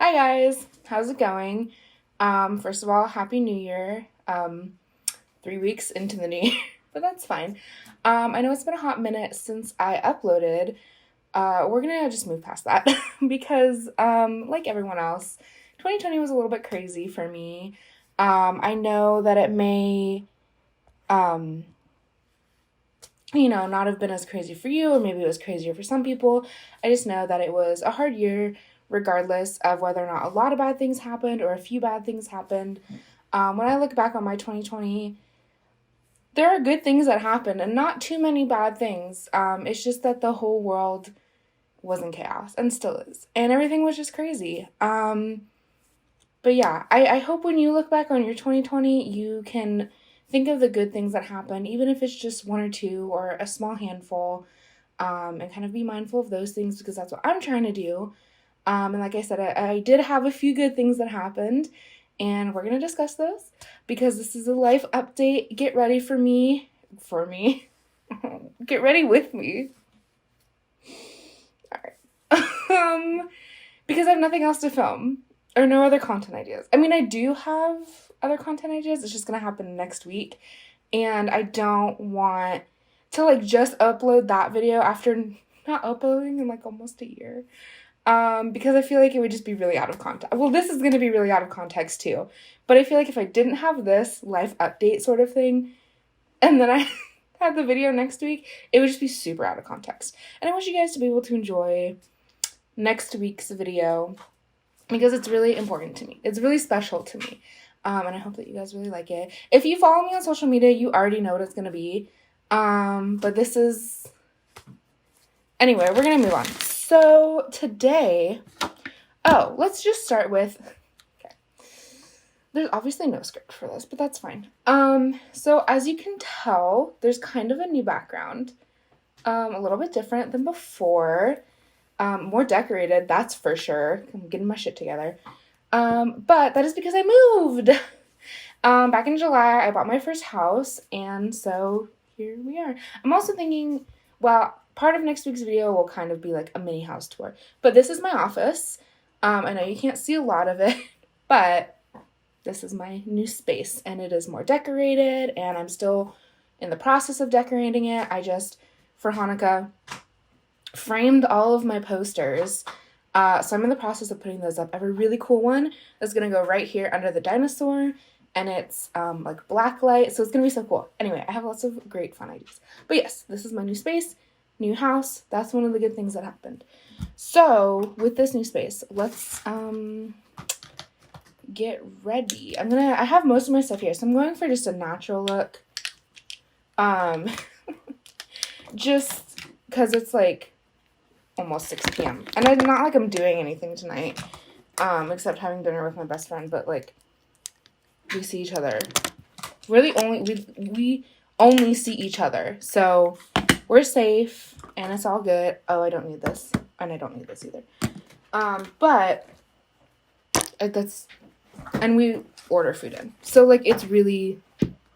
Hi guys, how's it going? First of all, Happy New Year. 3 weeks into the new year, but that's fine. I know it's been a hot minute since I uploaded. We're gonna just move past that because, like everyone else, 2020 was a little bit crazy for me. I know that it may, um, not have been as crazy for you, or maybe it was crazier for some people. I just know that it was a hard year, regardless of whether or not a lot of bad things happened or a few bad things happened. When I look back on my 2020, there are good things that happened and not too many bad things. It's just that the whole world was in chaos and still is. And everything was just crazy. But yeah, I hope when you look back on your 2020, you can think of the good things that happened, even if it's just one or two or a small handful, and kind of be mindful of those things because that's what I'm trying to do. And like I said, I did have a few good things that happened, and we're going to discuss those because this is a life update. Get ready for me. Get ready with me. All right. Because I have nothing else to film or no other content ideas. I mean, I do have other content ideas. It's just going to happen next week. And I don't want to just upload that video after not uploading in almost a year. Because I feel like it would just be really out of context. Well, this is going to be really out of context too. But I feel like if I didn't have this life update sort of thing, and then I had the video next week, it would just be super out of context. And I want you guys to be able to enjoy next week's video because it's really important to me. It's really special to me. And I hope that you guys really like it. If you follow me on social media, you already know what it's going to be. But this is... Anyway, we're going to move on. So today, let's just start with, okay, there's obviously no script for this, but that's fine. So as you can tell, there's kind of a new background, a little bit different than before, more decorated, that's for sure. I'm getting my shit together. But that is because I moved. Back in July, I bought my first house, and so here we are. I'm also thinking, well, part of next week's video will kind of be like a mini house tour. But this is my office. I know you can't see a lot of it, but this is my new space. And it is more decorated, and I'm still in the process of decorating it. I just, for Hanukkah, framed all of my posters. So I'm in the process of putting those up. I have a really cool one that's going to go right here under the dinosaur. And it's black light. So it's going to be so cool. Anyway, I have lots of great fun ideas. But yes, this is my new space. New house. That's one of the good things that happened. So with this new space, let's get ready. I have most of my stuff here, so I'm going for just a natural look. Just because it's almost 6 p.m. and I'm not I'm doing anything tonight, except having dinner with my best friend. But we see each other. We only see each other, so we're safe, and it's all good. Oh, I don't need this, and I don't need this either. But and we order food in, so it's really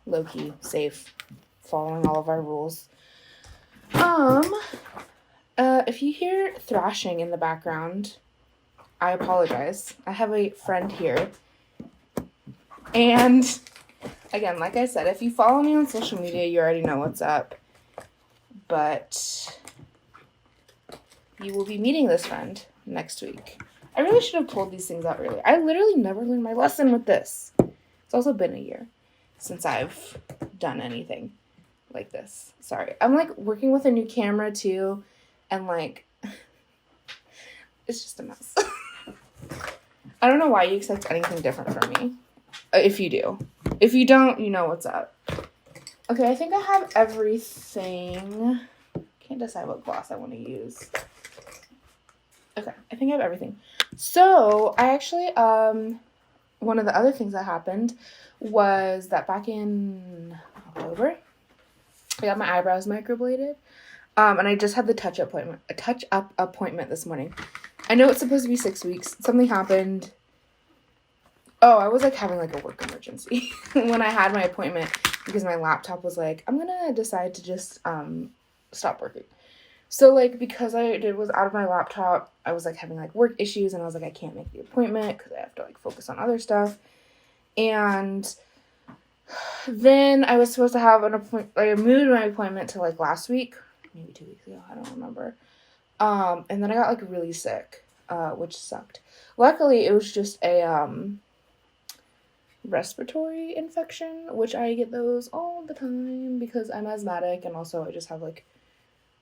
low-key safe, following all of our rules. If you hear thrashing in the background, I apologize. I have a friend here, and again, like I said, if you follow me on social media, you already know what's up. But you will be meeting this friend next week. I really should have told these things out earlier. I literally never learned my lesson with this. It's also been a year since I've done anything like this. Sorry. I'm working with a new camera too, and it's just a mess. I don't know why you expect anything different from me. If you do. If you don't, you know what's up. Okay, I think I have everything. Can't decide what gloss I want to use. Okay, I think I have everything. So, I actually, one of the other things that happened was that back in October, I got my eyebrows microbladed. And I just had the touch-up appointment this morning. I know it's supposed to be 6 weeks. Something happened. Oh, I was having a work emergency when I had my appointment because my laptop was I'm gonna decide to just stop working. So, like, because was out of my laptop, I was, like, having, like, work issues, and I was like, I can't make the appointment because I have to, like, focus on other stuff. And then I was supposed to have an appointment, like, I moved my appointment to, like, last week, maybe 2 weeks ago, I don't remember. And then I got, like, really sick, which sucked. Luckily, it was just a, respiratory infection, which I get those all the time because I'm asthmatic, and also I just have, like,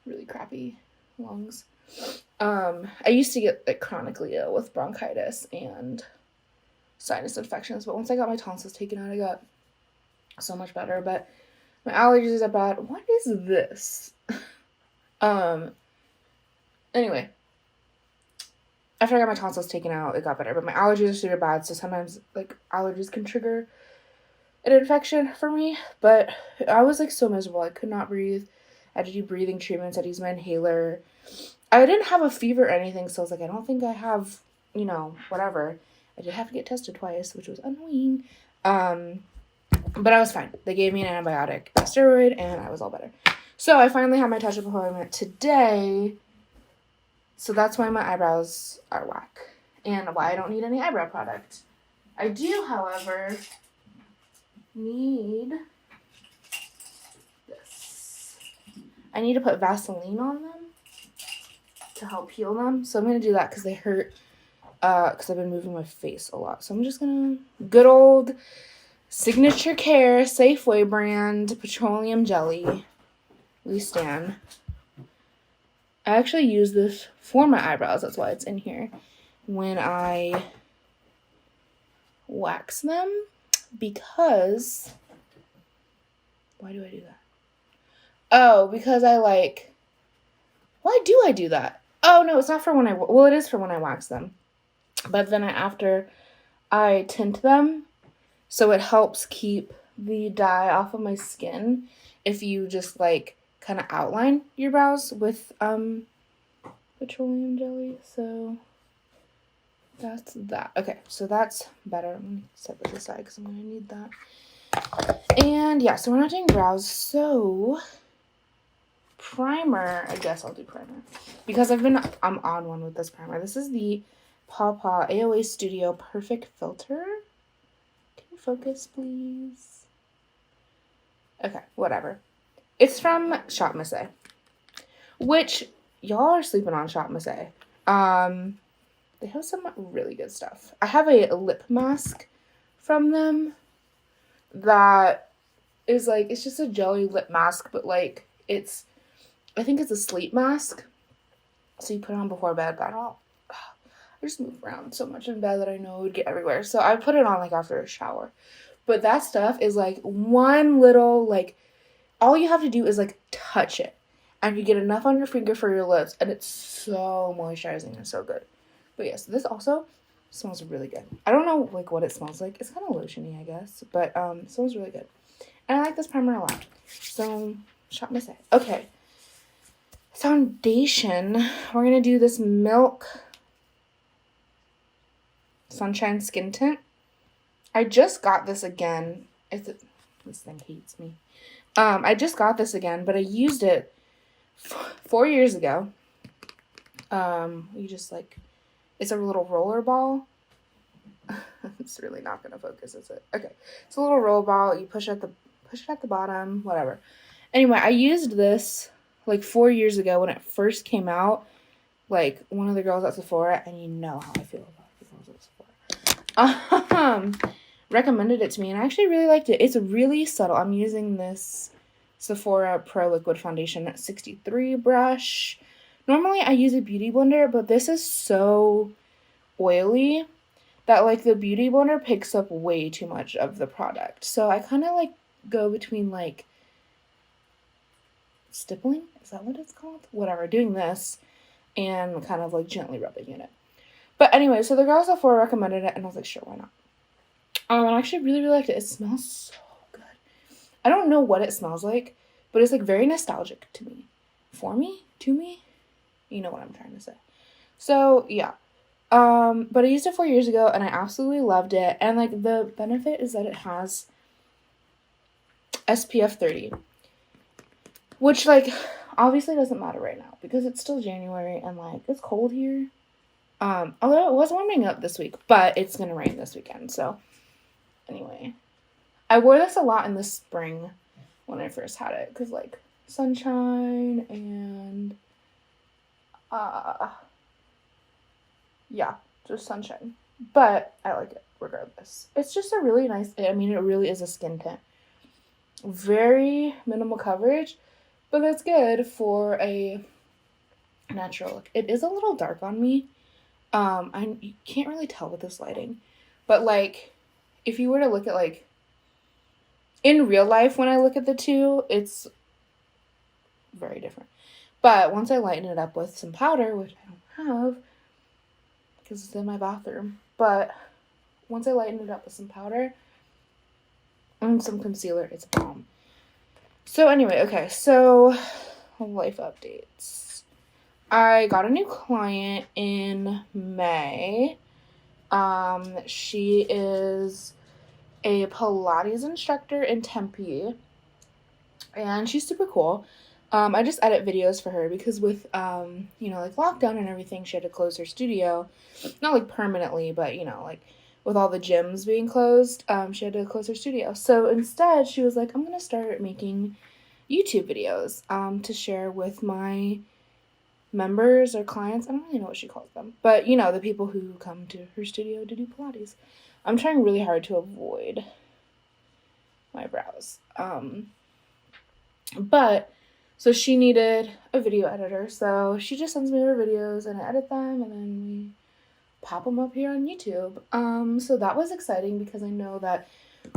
really crappy lungs. I used to get, like, chronically ill with bronchitis and sinus infections, but once I got my tonsils taken out, I got so much better. But my allergies are bad. What is this? Anyway, after I got my tonsils taken out, it got better, but my allergies are super bad, so sometimes, like, allergies can trigger an infection for me. But I was, like, so miserable. I could not breathe. I had to do breathing treatments. I had to use my inhaler. I didn't have a fever or anything, so I was like, I don't think I have, whatever. I did have to get tested twice, which was annoying. But I was fine. They gave me an antibiotic, a steroid, and I was all better. So I finally had my touch-up appointment today. So that's why my eyebrows are whack. And why I don't need any eyebrow product. I do, however, need this. I need to put Vaseline on them to help heal them. So I'm going to do that because they hurt. Because I've been moving my face a lot. So I'm just going to, good old Signature Care Safeway brand petroleum jelly. We stand. I actually use this for my eyebrows. That's why it's in here. When I wax them. Because, why do I do that? Oh, because I like, why do I do that? Oh, no, it's not for when well, it is for when I wax them. But then after I tint them, so it helps keep the dye off of my skin if you just, like, kind of outline your brows with petroleum jelly. So that's that. Okay, so that's better. I'm going to set this aside because I'm going to need that. And yeah, so we're not doing brows. So primer, I guess I'll do primer. Because I'm on one with this primer. This is the Paw AOA Studio Perfect Filter. Can you focus, please? Okay, whatever. It's from Shop Miss A. Which, y'all are sleeping on Shop Miss A. They have some really good stuff. I have a lip mask from them that is, like, it's just a jelly lip mask, but, like, I think it's a sleep mask. So you put it on before bed, but I just move around so much in bed that I know it would get everywhere. So I put it on, like, after a shower. But that stuff is, like, one little, like, all you have to do is, like, touch it. And you get enough on your finger for your lips. And it's so moisturizing and so good. But yes, this also smells really good. I don't know, like, what it smells like. It's kind of lotiony, I guess. But it smells really good. And I like this primer a lot. So, Shop Miss A. Okay. Foundation. We're going to do this Milk Sunshine Skin Tint. I just got this again. This thing hates me. I just got this again, but I used it 4 years ago. You just, like, it's a little roller ball. It's really not gonna focus, is it? Okay, it's a little roller ball. You push it at the bottom, whatever. Anyway, I used this like 4 years ago when it first came out. Like, one of the girls at Sephora, and you know how I feel about the girls at Sephora. Recommended it to me, and I actually really liked it. It's really subtle. I'm using this Sephora Pro Liquid Foundation at 63 brush. Normally I use a beauty blender, but this is so oily that, like, the beauty blender picks up way too much of the product. So I kind of, like, go between, like, stippling? Is that what it's called? Whatever. Doing this and kind of, like, gently rubbing in it. But anyway, so the girls at Sephora recommended it, and I was like, sure, why not? I actually really, really liked it. It smells so good. I don't know what it smells like, but it's, like, very nostalgic to me. For me? To me? You know what I'm trying to say. So, yeah. But I used it 4 years ago, and I absolutely loved it. And, like, the benefit is that it has SPF 30. Which, like, obviously it doesn't matter right now because it's still January and, like, it's cold here. Although it was warming up this week, but it's gonna rain this weekend, so anyway. I wore this a lot in the spring when I first had it, because, like, sunshine and, yeah, just sunshine. But I like it regardless. It's just a really nice, I mean, it really is a skin tint. Very minimal coverage, but that's good for a natural look. It is a little dark on me. You can't really tell with this lighting, but, like, if you were to look at, like, in real life, when I look at the two, it's very different. But once I lighten it up with some powder, which I don't have because it's in my bathroom, but once I lighten it up with some powder and some concealer, it's a bomb. So anyway, okay, so life updates. I got a new client in May. She is a Pilates instructor in Tempe, and she's super cool. I just edit videos for her because with, like, lockdown and everything, she had to close her studio. Not, like, permanently, but, like, with all the gyms being closed, she had to close her studio. So instead, she was like, I'm going to start making YouTube videos to share with my members or clients. I don't really know what she calls them. But, the people who come to her studio to do Pilates. I'm trying really hard to avoid my brows. So she needed a video editor. So she just sends me her videos and I edit them and then we pop them up here on YouTube. So that was exciting because I know that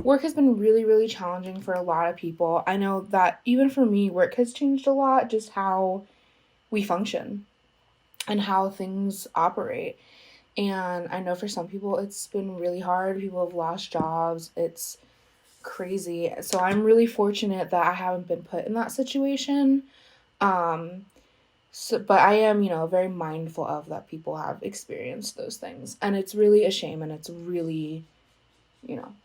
work has been really, really challenging for a lot of people. I know that even for me, work has changed a lot, just how we function and how things operate. And I know for some people it's been really hard. People have lost jobs. It's crazy. So I'm really fortunate that I haven't been put in that situation. But I am, very mindful of that people have experienced those things. And it's really a shame and it's really,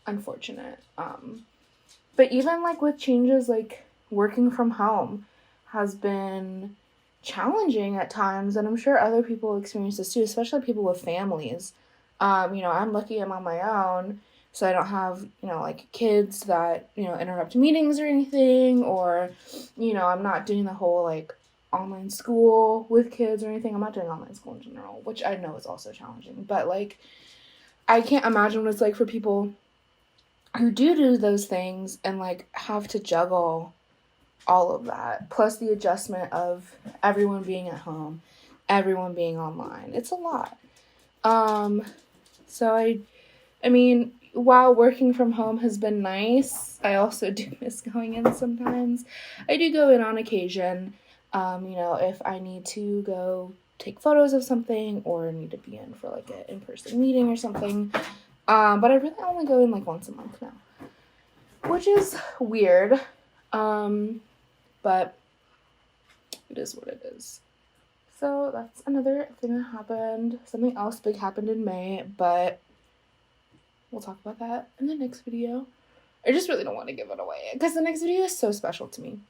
unfortunate. But even, like, with changes, like, working from home has been challenging at times, and I'm sure other people experience this too, especially people with families. I'm lucky I'm on my own, so I don't have, like, kids that, interrupt meetings or anything, or, I'm not doing the whole, like, online school with kids or anything. I'm not doing online school in general, which I know is also challenging, but, like, I can't imagine what it's like for people who do those things and, like, have to juggle all of that, plus the adjustment of everyone being at home, everyone being online. It's a lot. So I mean, while working from home has been nice, I also do miss going in sometimes. I do go in on occasion, if I need to go take photos of something or need to be in for, like, an in-person meeting or something. But I really only go in, like, once a month now, which is weird. But it is what it is. So that's another thing that happened. Something else big happened in May, but we'll talk about that in the next video. I just really don't want to give it away because the next video is so special to me.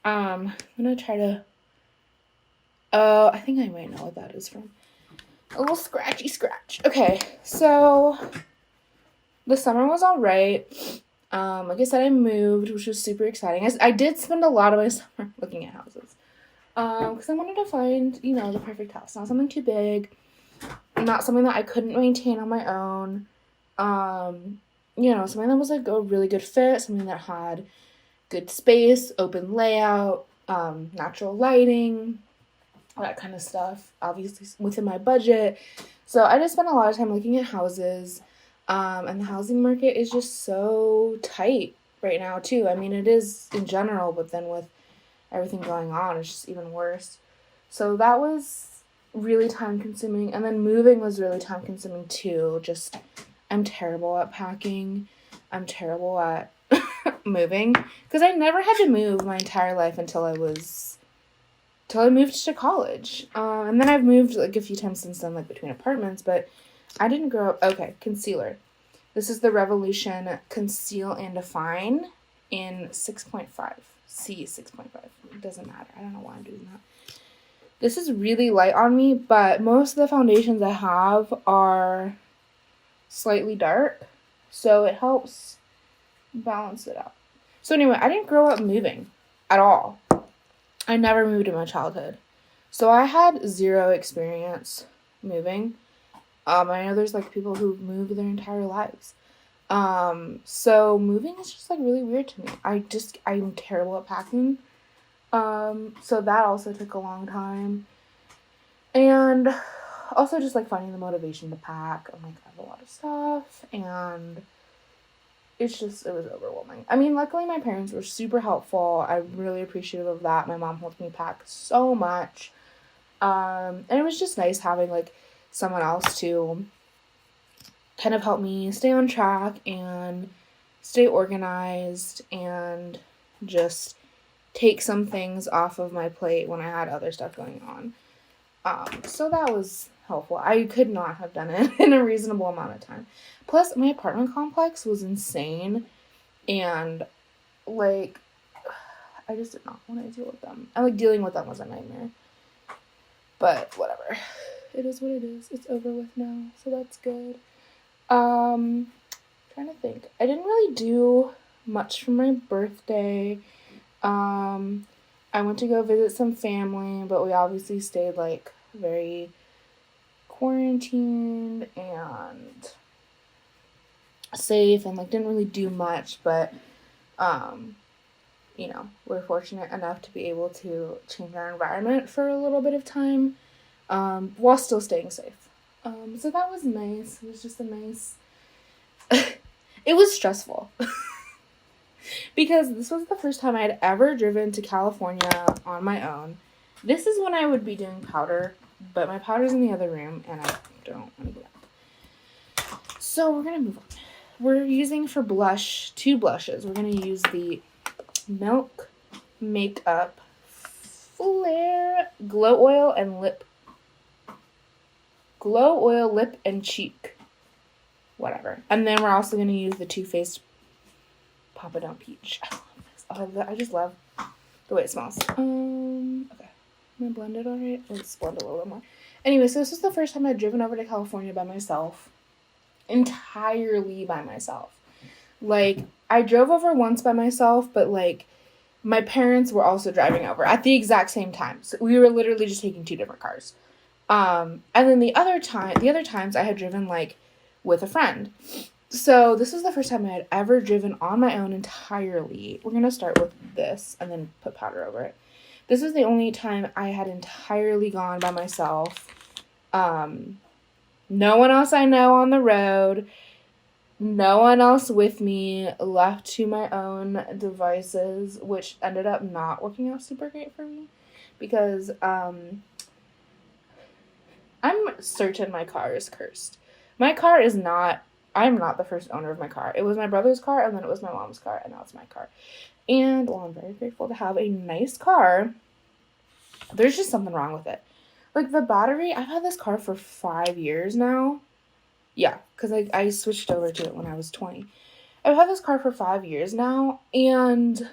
I'm gonna try to, I think I might know what that is from. A little scratchy scratch. Okay, so the summer was alright. Like I said, I moved, which was super exciting. I did spend a lot of my summer looking at houses. Because I wanted to find, the perfect house. Not something too big. Not something that I couldn't maintain on my own. Something that was, like, a really good fit. Something that had good space, open layout, natural lighting, all that kind of stuff. Obviously within my budget. So I just spent a lot of time looking at houses. And the housing market is just so tight right now, too. I mean, it is in general, but then with everything going on, it's just even worse. So that was really time-consuming. And then moving was really time-consuming, too. Just, I'm terrible at packing. I'm terrible at moving. Because I never had to move my entire life until I moved to college. And then I've moved, like, a few times since then, like, between apartments, but I didn't grow up. Okay, concealer. This is the Revolution Conceal and Define in 6.5. C 6.5. It doesn't matter. I don't know why I'm doing that. This is really light on me, but most of the foundations I have are slightly dark, so it helps balance it out. So anyway, I didn't grow up moving at all. I never moved in my childhood. So I had zero experience moving. I know there's like people who move their entire lives. So moving is just like really weird to me. I'm terrible at packing. So that also took a long time. And also just like finding the motivation to pack. I'm like, I have a lot of stuff, and it was overwhelming. I mean, luckily my parents were super helpful. I'm really appreciative of that. My mom helped me pack so much. And it was just nice having like someone else to kind of help me stay on track and stay organized and just take some things off of my plate when I had other stuff going on. So that was helpful. I could not have done it in a reasonable amount of time. Plus, my apartment complex was insane, and like, I just did not want to deal with them. And like, dealing with them was a nightmare. But whatever. It is what it is. It's over with now, so that's good. Trying to think. I didn't really do much for my birthday. I went to go visit some family, but we obviously stayed like very quarantined and safe and like didn't really do much, but you know, we're fortunate enough to be able to change our environment for a little bit of time while still staying safe. So that was nice. It was just a nice it was stressful. Because this was the first time I had ever driven to California on my own. This is when I would be doing powder, but my powder's in the other room, and I don't want to go back. So we're going to move on. We're using for blush, 2 blushes. We're going to use the Milk Makeup Flare Glow Oil Lip and Cheek. Whatever. And then we're also going to use the Too Faced Papa Don't Peach. I just love the way it smells. Okay. I'm gonna blend it alright. Let's blend a little bit more. Anyway, so this was the first time I'd driven over to California by myself. Entirely by myself. Like, I drove over once by myself, but like, my parents were also driving over at the exact same time. So we were literally just taking 2 different cars. And then the other times I had driven like with a friend. So this was the first time I had ever driven on my own entirely. We're going to start with this and then put powder over it. This is the only time I had entirely gone by myself. No one else I know on the road. No one else with me, left to my own devices, which ended up not working out super great for me. Because I'm certain my car is cursed. My car is not... I'm not the first owner of my car. It was my brother's car, and then it was my mom's car, and now it's my car. And while I'm very grateful to have a nice car, there's just something wrong with it. Like, the battery, I've had this car for 5 years now. Yeah, because I switched over to it when I was 20. I've had this car for 5 years now, and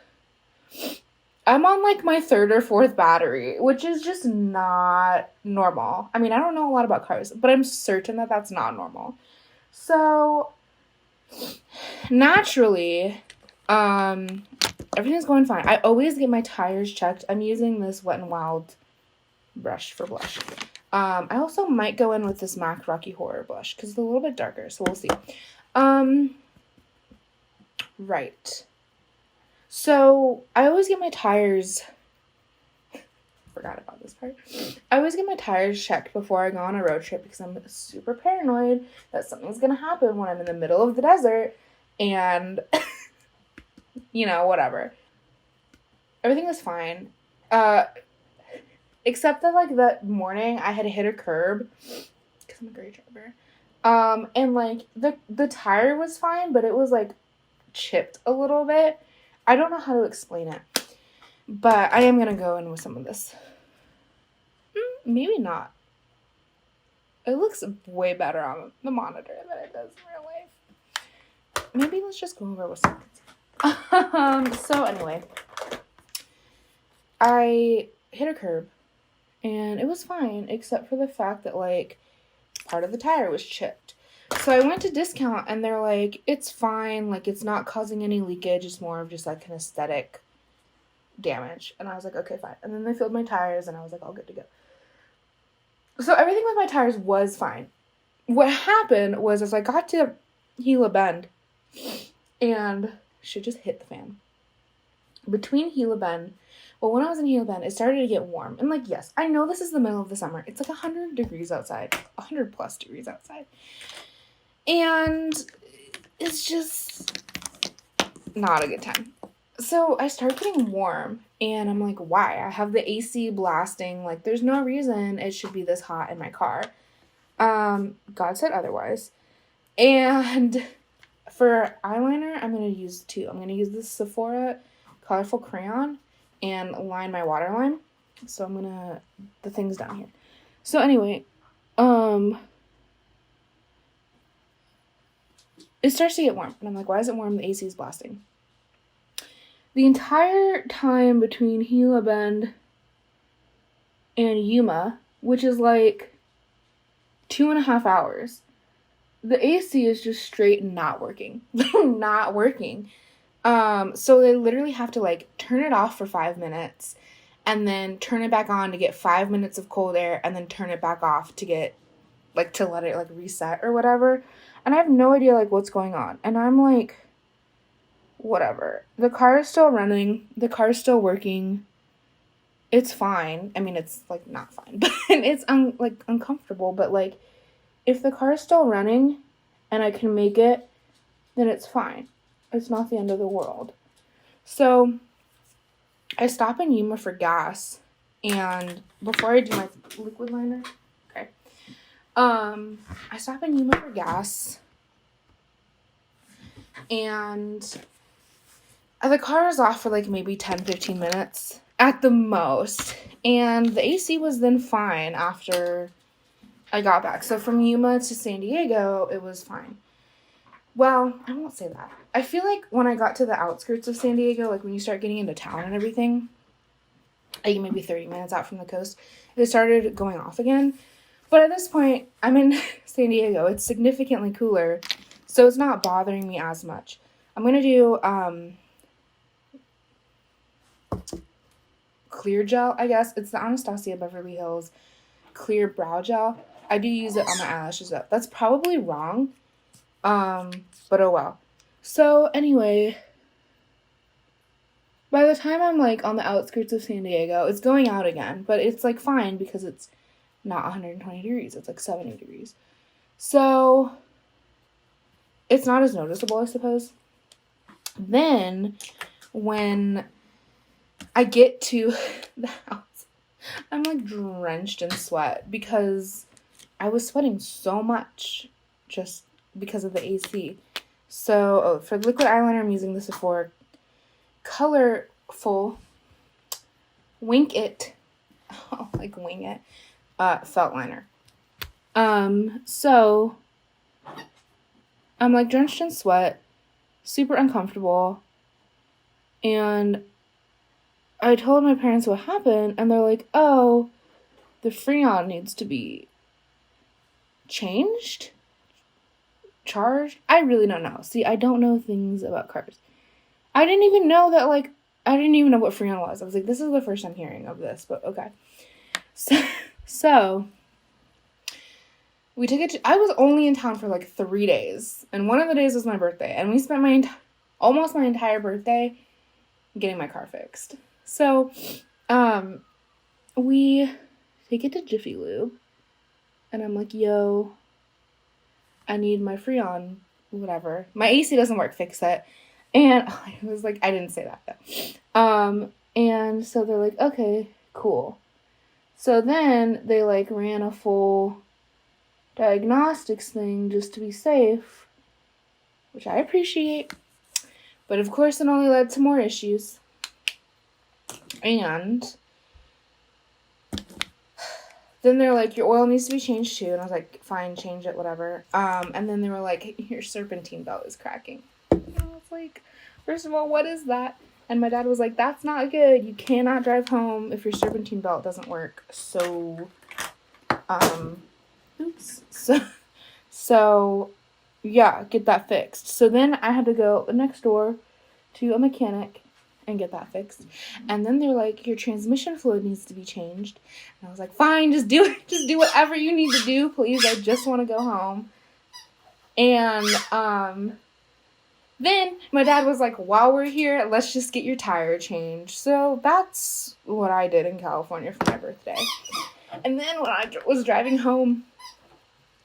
I'm on, like, my 3rd or 4th battery, which is just not normal. I mean, I don't know a lot about cars, but I'm certain that that's not normal. So, naturally, everything's going fine. I always get my tires checked. I'm using this Wet n Wild brush for blush. I also might go in with this MAC Rocky Horror blush because it's a little bit darker, so we'll see. Right. So, I always get my tires... Forgot about this part. I always get my tires checked before I go on a road trip because I'm super paranoid that something's going to happen when I'm in the middle of the desert and, you know, whatever. Everything was fine. Except that, like, that morning I had hit a curb because I'm a great driver. And, like, the tire was fine, but it was, like, chipped a little bit. I don't know how to explain it. But I am going to go in with some of this. Maybe not. It looks way better on the monitor than it does in real life. Maybe let's just go over with some. So anyway. I hit a curb, and it was fine, except for the fact that, like, part of the tire was chipped. So I went to discount, and they're like, it's fine, like, it's not causing any leakage, it's more of just, like, an aesthetic damage. And I was like, okay, fine. And then they filled my tires, and I was like, all good to go. So everything with my tires was fine. What happened was, as I got to Gila Bend, and shit just hit the fan. Between Gila Bend, well, when I was in Gila Bend, it started to get warm. And, like, yes, I know this is the middle of the summer. It's like 100 degrees outside. 100 plus degrees outside. And it's just not a good time. So I start getting warm, and I'm like, why? I have the AC blasting. Like, there's no reason it should be this hot in my car. God said otherwise. And for eyeliner, I'm going to use two. I'm going to use this Sephora Colorful Crayon and line my waterline. So I'm going to, the thing's down here. So anyway, it starts to get warm. And I'm like, why is it warm? The AC is blasting. The entire time between Gila Bend and Yuma, which is like 2.5 hours, the AC is just straight not working. Not working. So they literally have to, like, turn it off for 5 minutes and then turn it back on to get 5 minutes of cold air and then turn it back off to get, like, to let it, like, reset or whatever. And I have no idea, like, what's going on. And I'm like, whatever. The car is still running. The car is still working. It's fine. I mean, it's, like, not fine. But it's, uncomfortable. But, like, if the car is still running and I can make it, then it's fine. It's not the end of the world. So I stop in Yuma for gas. And before I do my liquid liner, okay. I stop in Yuma for gas. And the car is off for like maybe 10-15 minutes at the most. And the AC was then fine after I got back. So from Yuma to San Diego, it was fine. Well, I won't say that. I feel like when I got to the outskirts of San Diego, like when you start getting into town and everything, like maybe 30 minutes out from the coast, it started going off again. But at this point, I'm in San Diego. It's significantly cooler, so it's not bothering me as much. I'm going to do clear gel, I guess. It's the Anastasia Beverly Hills clear brow gel. I do use it on my eyelashes though. That's probably wrong. But oh well. So anyway, by the time I'm like on the outskirts of San Diego, it's going out again, but it's like fine because it's not 120 degrees. It's like 70 degrees. So it's not as noticeable, I suppose. Then when I get to the house, I'm like drenched in sweat because I was sweating so much just because of the AC. So for liquid eyeliner, I'm using the Sephora Colorful Wing It felt liner. So I'm like drenched in sweat, super uncomfortable, and I told my parents what happened, and they're like, oh, the Freon needs to be changed? Charged? I really don't know. See, I don't know things about cars. I didn't even know what Freon was. I was like, this is the first I'm hearing of this, but okay. So we took it I was only in town for like 3 days, and one of the days was my birthday, and we spent almost my entire birthday getting my car fixed. So, we take it to Jiffy Lube, and I'm like, yo, I need my Freon, whatever. My AC doesn't work, fix it. And I was like, I didn't say that though. And so they're like, okay, cool. So then they like ran a full diagnostics thing just to be safe, which I appreciate. But of course it only led to more issues. And then they're like, your oil needs to be changed too. And I was like, fine, change it, whatever. And then they were like, your serpentine belt is cracking. And I was like, first of all, what is that? And my dad was like, that's not good. You cannot drive home if your serpentine belt doesn't work. So, oops. So, yeah, get that fixed. So then I had to go next door to a mechanic and get that fixed. And then they're like, your transmission fluid needs to be changed. And I was like, fine, just do it. Just do whatever you need to do, please. I just want to go home. And, then my dad was like, while we're here, let's just get your tire changed. So that's what I did in California for my birthday. And then when I was driving home,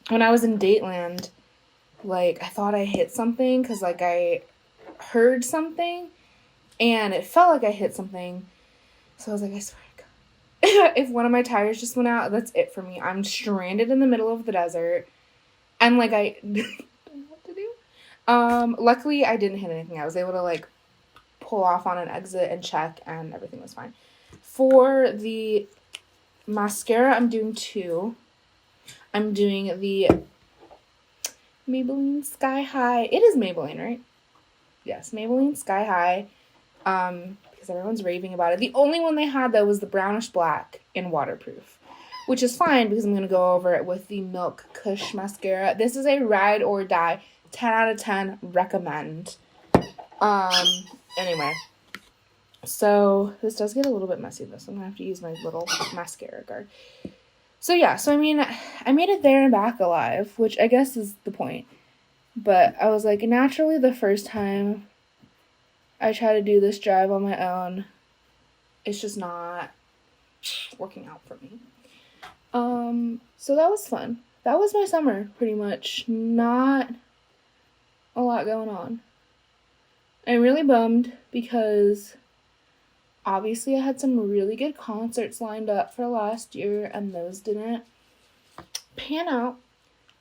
when I was in Dateland, like, I thought I hit something because, like, I heard something and it felt like I hit something. So I was like, I swear to God, if one of my tires just went out, that's it for me. I'm stranded in the middle of the desert. And, like, I don't know what to do. Luckily I didn't hit anything. I was able to, like, pull off on an exit and check, and everything was fine. For the mascara, I'm doing 2. I'm doing the Maybelline Sky High. It is Maybelline, right? Yes, Maybelline Sky High. Because everyone's raving about it. The only one they had, though, was the brownish black in waterproof, which is fine because I'm going to go over it with the Milk Kush mascara. This is a ride or die. 10 out of 10. Recommend. Anyway. So, this does get a little bit messy, though, so I'm going to have to use my little mascara guard. So, yeah. So, I mean, I made it there and back alive, which I guess is the point. But I was like, naturally, the first time I try to do this drive on my own, it's just not working out for me. So that was fun. That was my summer, pretty much. Not a lot going on. I'm really bummed because obviously I had some really good concerts lined up for last year, and those didn't pan out.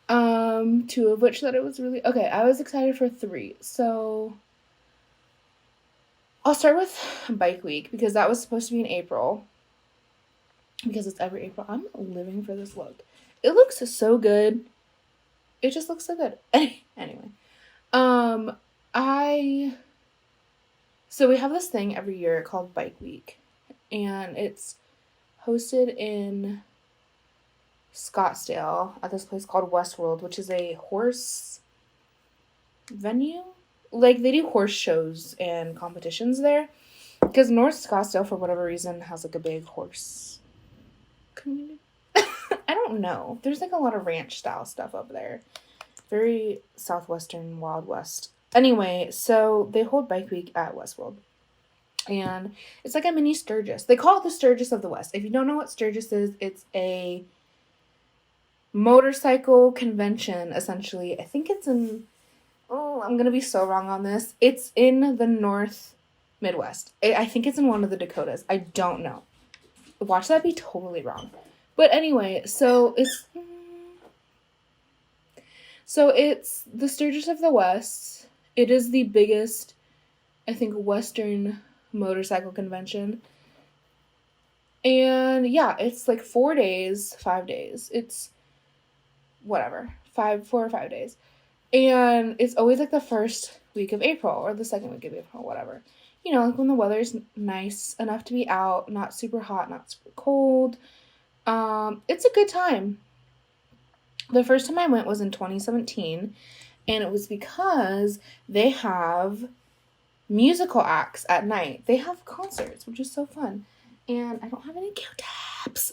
2 of which that it was really... Okay, I was excited for 3. So I'll start with Bike Week because that was supposed to be in April. Because it's every April. I'm living for this look. It looks so good. It just looks so good. Anyway. So we have this thing every year called Bike Week. And it's hosted in Scottsdale at this place called Westworld, which is a horse venue. Like, they do horse shows and competitions there. Because North Scottsdale, for whatever reason, has, like, a big horse community. I don't know. There's, like, a lot of ranch-style stuff up there. Very southwestern, Wild West. Anyway, so they hold Bike Week at Westworld. And it's like a mini Sturgis. They call it the Sturgis of the West. If you don't know what Sturgis is, it's a motorcycle convention, essentially. I think it's in... Oh, I'm going to be so wrong on this. It's in the North Midwest. I think it's in one of the Dakotas. I don't know. Watch that be totally wrong. But anyway, so it's the Sturgis of the West. It is the biggest, I think, Western motorcycle convention. And yeah, it's like 4 days, 5 days. It's whatever, 4 or 5 days. And it's always like the first week of April or the second week of April, whatever. You know, like when the weather's nice enough to be out, not super hot, not super cold. It's a good time. The first time I went was in 2017, and it was because they have musical acts at night. They have concerts, which is so fun. And I don't have any Q-tips.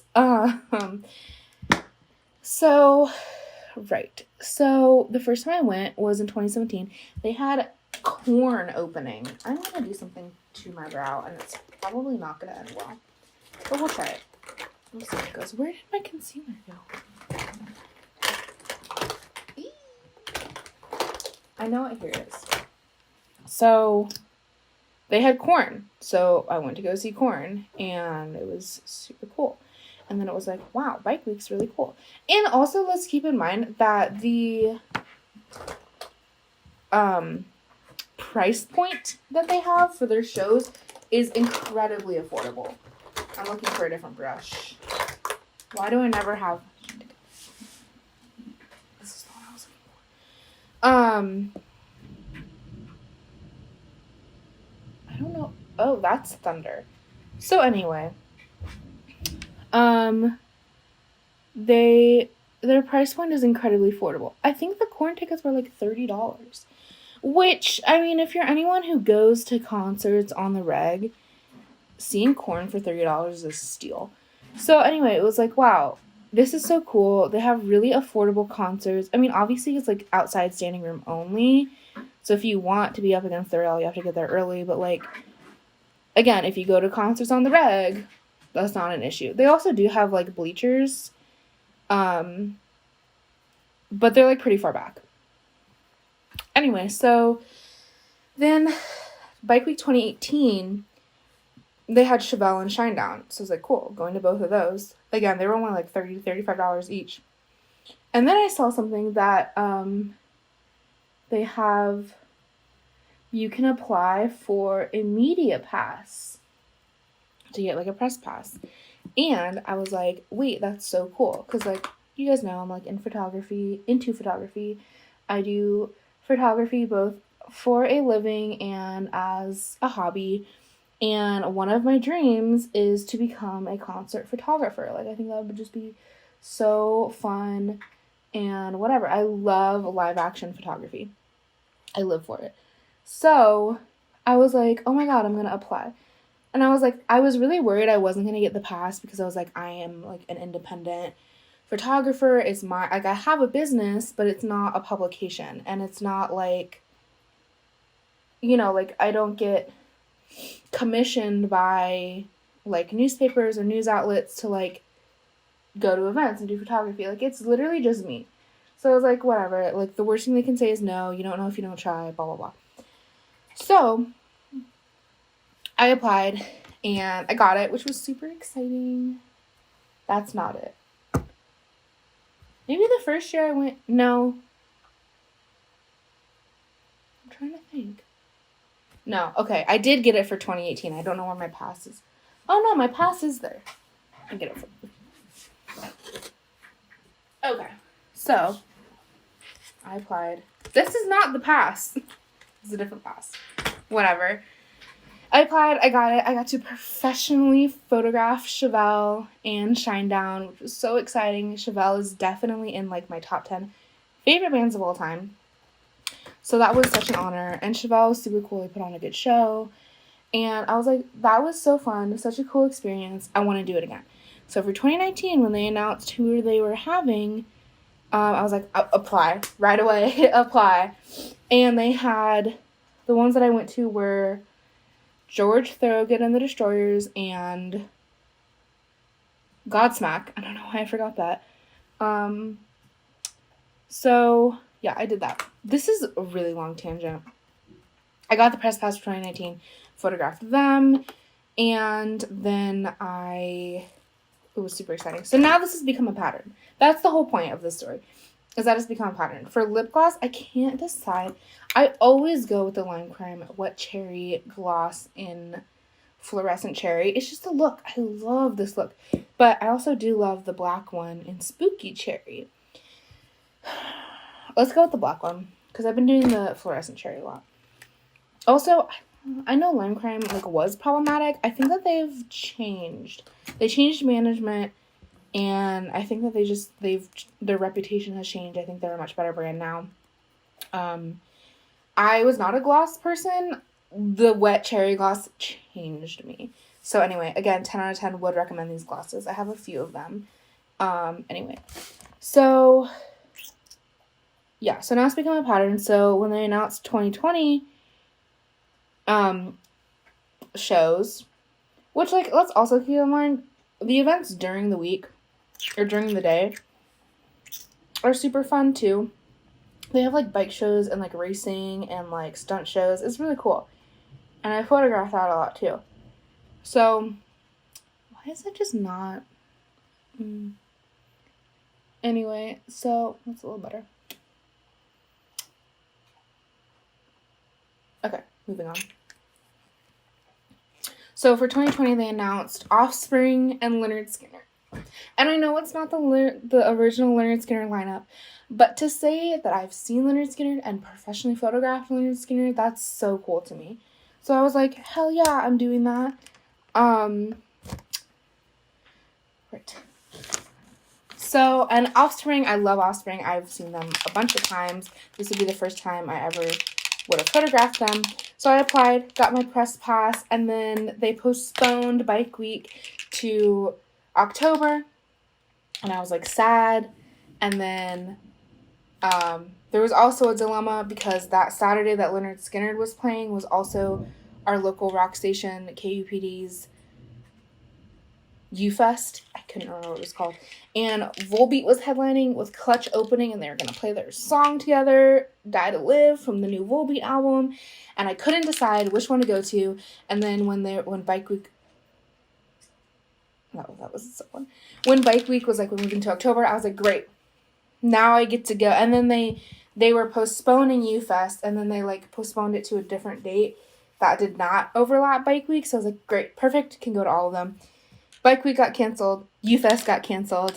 So the first time I went was in 2017. They had Corn opening. I'm going to do something to my brow, and it's probably not going to end well. But we'll try it. We'll see how it goes. Where did my concealer go? I know it. Here it is. So they had Corn. So I went to go see Corn, and it was super cool. And then it was like, wow, Bike Week's really cool. And also, let's keep in mind that the price point that they have for their shows is incredibly affordable. I'm looking for a different brush. Why do I never have... This is not what I was looking for. I don't know. oh, that's thunder. So anyway, their price point is incredibly affordable. I think the Korn tickets were like $30, which, I mean, if you're anyone who goes to concerts on the reg, seeing Korn for $30 is a steal. So anyway, it was like, wow, this is so cool. They have really affordable concerts. I mean, obviously it's like outside standing room only. So if you want to be up against the rail, you have to get there early. But like, again, if you go to concerts on the reg, that's not an issue. They also do have like bleachers, but they're like pretty far back. Anyway, so then Bike Week 2018, they had Chevelle and Shinedown. So I was like, cool, going to both of those. Again, they were only like $30, $35 each. And then I saw something that they have, you can apply for a media pass to get like a press pass. And I was like, wait, that's so cool. Because like, you guys know I'm like into photography. I do photography both for a living and as a hobby. And one of my dreams is to become a concert photographer. Like, I think that would just be so fun and whatever. I love live action photography. I live for it. So I was like, oh my God, I'm going to apply. And I was like, I was really worried I wasn't going to get the pass because I was like, I am like an independent photographer. It's my, like, I have a business, but it's not a publication. And it's not like, you know, like I don't get commissioned by like newspapers or news outlets to like go to events and do photography. Like, it's literally just me. So I was like, whatever. Like, the worst thing they can say is no. You don't know if you don't try, blah, blah, blah. So I applied and I got it, which was super exciting. That's not it. Maybe the first year I went, no. I'm trying to think. No, okay, I did get it for 2018. I don't know where my pass is. Oh no, my pass is there. I get it for. Okay, so I applied. This is not the pass. It's a different pass. Whatever. I applied, I got it. I got to professionally photograph Chevelle and Shinedown, which was so exciting. Chevelle is definitely in like my top 10 favorite bands of all time. So that was such an honor. And Chevelle was super cool. They put on a good show. And I was like, that was so fun. Such a cool experience. I want to do it again. So for 2019, when they announced who they were having, I was like, apply. Right away. Apply. And they had, the ones that I went to were George Thorogood and the Destroyers and Godsmack. I don't know why I forgot that. So yeah, I did that. This is a really long tangent. I got the press pass for 2019, photographed them, and then it was super exciting. So now this has become a pattern. That's the whole point of this story, is that it's become a pattern. For lip gloss, I can't decide. I always go with the Lime Crime Wet Cherry gloss in Fluorescent Cherry. It's just a look. I love this look. But I also do love the black one in Spooky Cherry. Let's go with the black one, because I've been doing the Fluorescent Cherry a lot. Also, I know Lime Crime like was problematic. I think that they've changed. They changed management, and I think that their reputation has changed. I think they're a much better brand now. I was not a gloss person. The Wet Cherry gloss changed me. So anyway, again, 10 out of 10 would recommend these glosses. I have a few of them. Anyway, so yeah, so now it's become a pattern. So when they announced 2020 shows, which, like, let's also keep in mind, the events during the week or during the day are super fun too. They have like bike shows and like racing and like stunt shows. It's really cool. And I photograph that a lot too. So why is it just not? Anyway, so that's a little better. Okay, moving on. So for 2020, they announced Offspring and Lynyrd Skynyrd. And I know it's not the original Lynyrd Skynyrd lineup, but to say that I've seen Lynyrd Skynyrd and professionally photographed Lynyrd Skynyrd, that's so cool to me. So I was like, hell yeah, I'm doing that. Right. So, and Offspring, I love Offspring. I've seen them a bunch of times. This would be the first time I ever would have photographed them. So I applied, got my press pass, and then they postponed Bike Week to October. And I was like sad. And then there was also a dilemma because that Saturday that Leonard Skinner was playing was also our local rock station, KUPD's U-Fest. I couldn't remember what it was called. And Volbeat was headlining with Clutch opening, and they were going to play their song together, Die to Live, from the new Volbeat album. And I couldn't decide which one to go to. And then when Bike Week... No, that was the second one. When Bike Week was like, we're moving to October, I was like, great. Now I get to go. And then they were postponing U-Fest, and then they like postponed it to a different date that did not overlap Bike Week. So I was like, great, perfect, can go to all of them. Bike Week got canceled. U-Fest got canceled.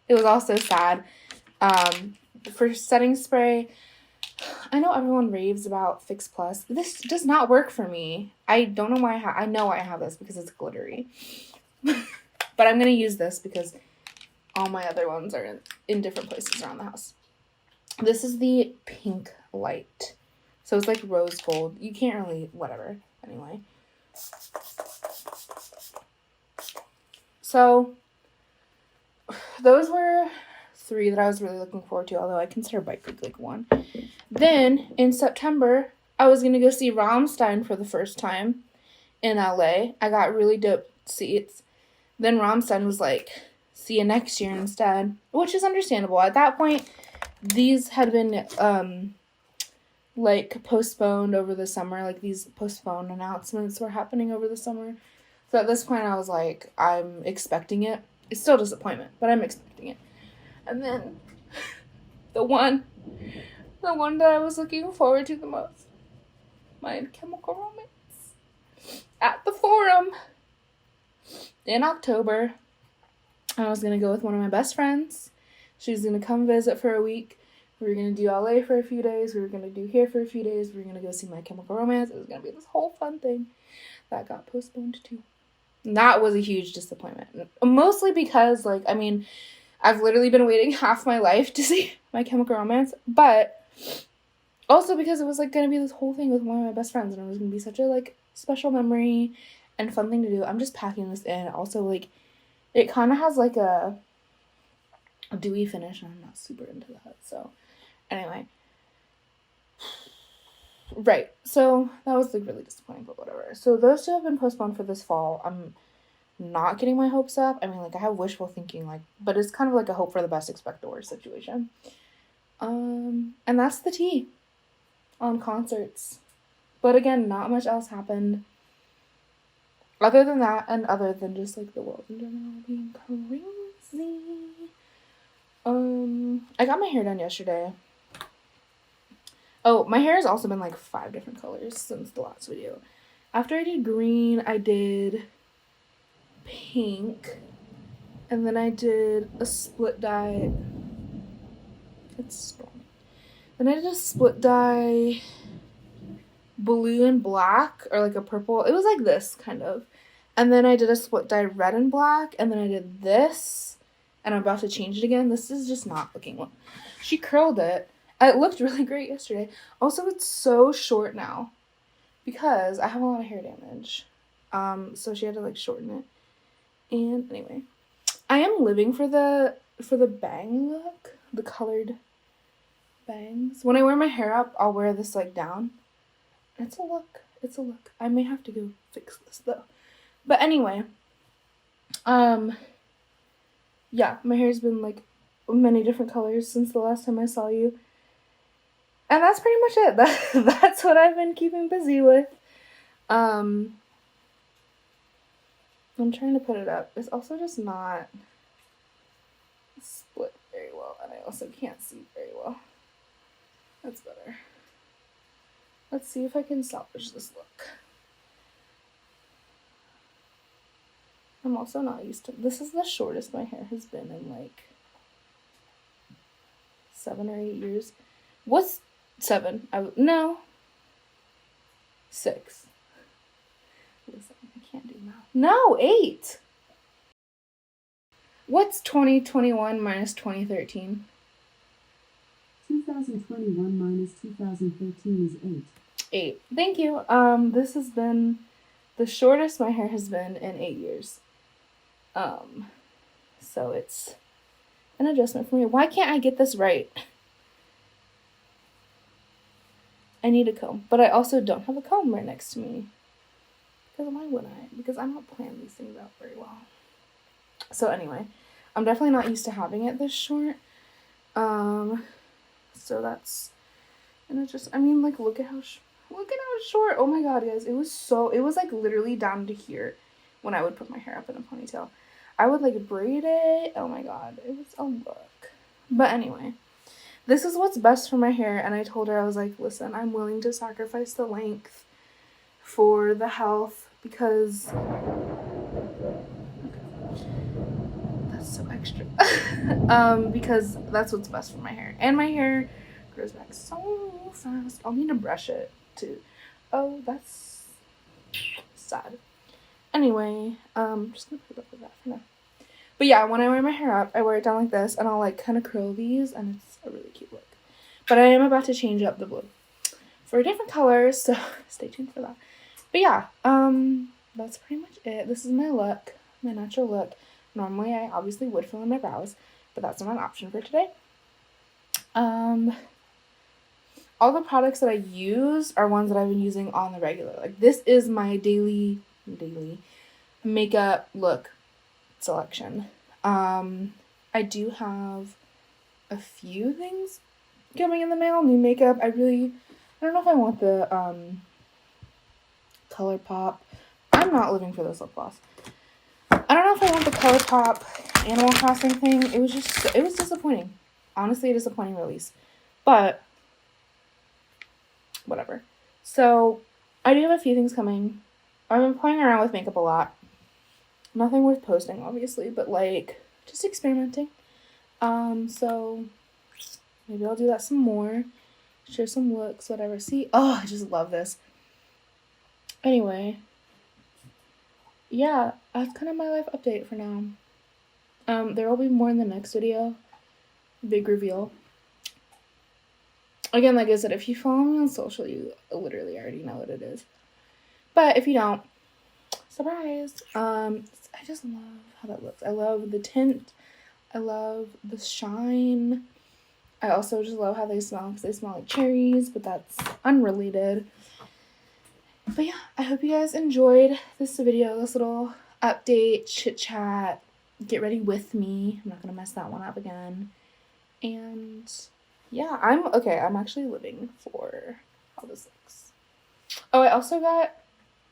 It was also sad. For setting spray, I know everyone raves about Fix Plus. This does not work for me. I don't know why I know why I have this because it's glittery. But I'm going to use this because all my other ones are in different places around the house. This is the Pink Light. So it's like rose gold. You can't really, whatever. Anyway. So those were 3 that I was really looking forward to, although I consider Bike Week like 1. Then in September, I was going to go see Rammstein for the first time in LA. I got really dope seats. Then Rammstein was like, see you next year instead, which is understandable. At that point, these had been like postponed over the summer. Like these postponed announcements were happening over the summer. So at this point, I was like, I'm expecting it. It's still a disappointment, but I'm expecting it. And then the one that I was looking forward to the most, My Chemical Romance, at the Forum in October. I was going to go with one of my best friends. She was going to come visit for a week. We were going to do LA for a few days. We were going to do here for a few days. We were going to go see My Chemical Romance. It was going to be this whole fun thing that got postponed too. And that was a huge disappointment. Mostly because, like, I mean, I've literally been waiting half my life to see My Chemical Romance. But also because it was, like, going to be this whole thing with one of my best friends. And it was going to be such a, like, special memory and fun thing to do. I'm just packing this in. Also, like, it kind of has, like, a dewy finish. And I'm not super into that. So, anyway. Right. So, that was, like, really disappointing, but whatever. So, those 2 have been postponed for this fall. I'm not getting my hopes up. I mean, like, I have wishful thinking, like, but it's kind of like a hope for the best, expect the worst situation. And that's the tea on concerts. But again, not much else happened. Other than that, and other than just, like, the world in general being crazy. I got my hair done yesterday. Oh, my hair has also been, like, 5 different colors since the last video. After I did green, I did pink. And then I did a split dye. It's stormy. Then I did a split dye blue and black, or like a purple. It was like this, kind of. And then I did a split dye red and black. And then I did this. And I'm about to change it again. This is just not looking well. She curled it. It looked really great yesterday. Also, it's so short now because I have a lot of hair damage. So she had to, like, shorten it. And anyway, I am living for the bang look, the colored bangs. When I wear my hair up, I'll wear this, like, down. It's a look. It's a look. I may have to go fix this though. But anyway, yeah, my hair's been, like, many different colors since the last time I saw you. And that's pretty much it. That's what I've been keeping busy with. I'm trying to put it up. It's also just not split very well. And I also can't see very well. That's better. Let's see if I can salvage this look. I'm also not used to... This is the shortest my hair has been in, like, 7 or 8 years. What's 7? No. 6. Listen, I can't do math. No, 8. What's 2021 minus 2013? 2021 minus 2013 is 8. 8. Thank you. This has been the shortest my hair has been in 8 years. So it's an adjustment for me. Why can't I get this right? I need a comb, but I also don't have a comb right next to me. Because why would I? Because I don't plan these things out very well. So anyway, I'm definitely not used to having it this short. So that's, and it just, I mean, like, look at how short. Oh my god, guys, it was like literally down to here when I would put my hair up in a ponytail. I would like braid it. Oh my god, it was a look. But anyway, this is what's best for my hair, and I told her, I was like, listen, I'm willing to sacrifice the length for the health because that's so extra. Because that's what's best for my hair, and my hair grows back so fast. I'll need to brush it too. Oh, that's sad. Anyway, I'm just gonna put up with that for now. But yeah, when I wear my hair up, I wear it down like this, and I'll like kind of curl these, and it's a really cute look. But I am about to change up the blue for a different color, so stay tuned for that. But yeah, that's pretty much it. This is my look, my natural look. Normally, I obviously would fill in my brows, but that's not an option for today. All the products that I use are ones that I've been using on the regular. Like, this is my daily makeup look selection. I do have a few things coming in the mail. New makeup. I don't know if I want the ColourPop. I'm not living for this lip gloss. I don't know if I want the ColourPop Animal Crossing thing. It was disappointing. Honestly, a disappointing release. But whatever. So I do have a few things coming. I've been playing around with makeup a lot. Nothing worth posting, obviously, but like just experimenting. So maybe I'll do that some more. Share some looks, whatever. See, oh, I just love this. Anyway, yeah, that's kind of my life update for now. There will be more in the next video. Big reveal. Again, like I said, if you follow me on social, you literally already know what it is. But if you don't, surprise. I just love how that looks. I love the tint. I love the shine. I also just love how they smell, because they smell like cherries, but that's unrelated. But yeah, I hope you guys enjoyed this video, this little update, chit chat, get ready with me. I'm not gonna mess that one up again. And yeah, I'm actually living for how this looks. Oh, I also got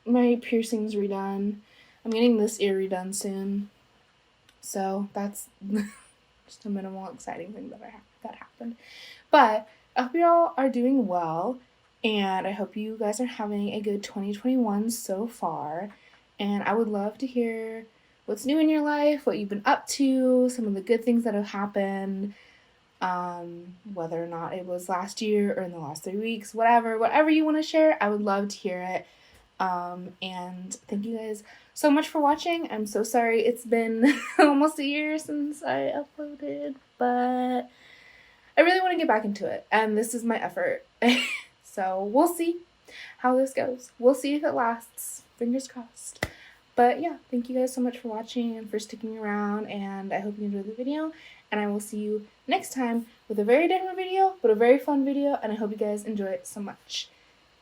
my piercings redone. I'm getting this ear redone soon. So that's just a minimal exciting thing that happened. But I hope you all are doing well, and I hope you guys are having a good 2021 so far. And I would love to hear what's new in your life, what you've been up to, some of the good things that have happened, whether or not it was last year or in the last 3 weeks, whatever you want to share, I would love to hear it. And thank you guys so much for watching. I'm so sorry it's been almost a year since I uploaded, but I really want to get back into it, and this is my effort. So we'll see how this goes. We'll see if it lasts. Fingers crossed. But yeah, thank you guys so much for watching and for sticking around, and I hope you enjoyed the video, and I will see you next time with a very different video, but a very fun video, and I hope you guys enjoy it so much.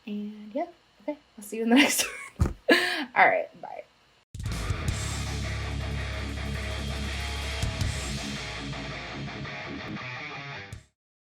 And yeah, okay, I'll see you in the next one. Alright.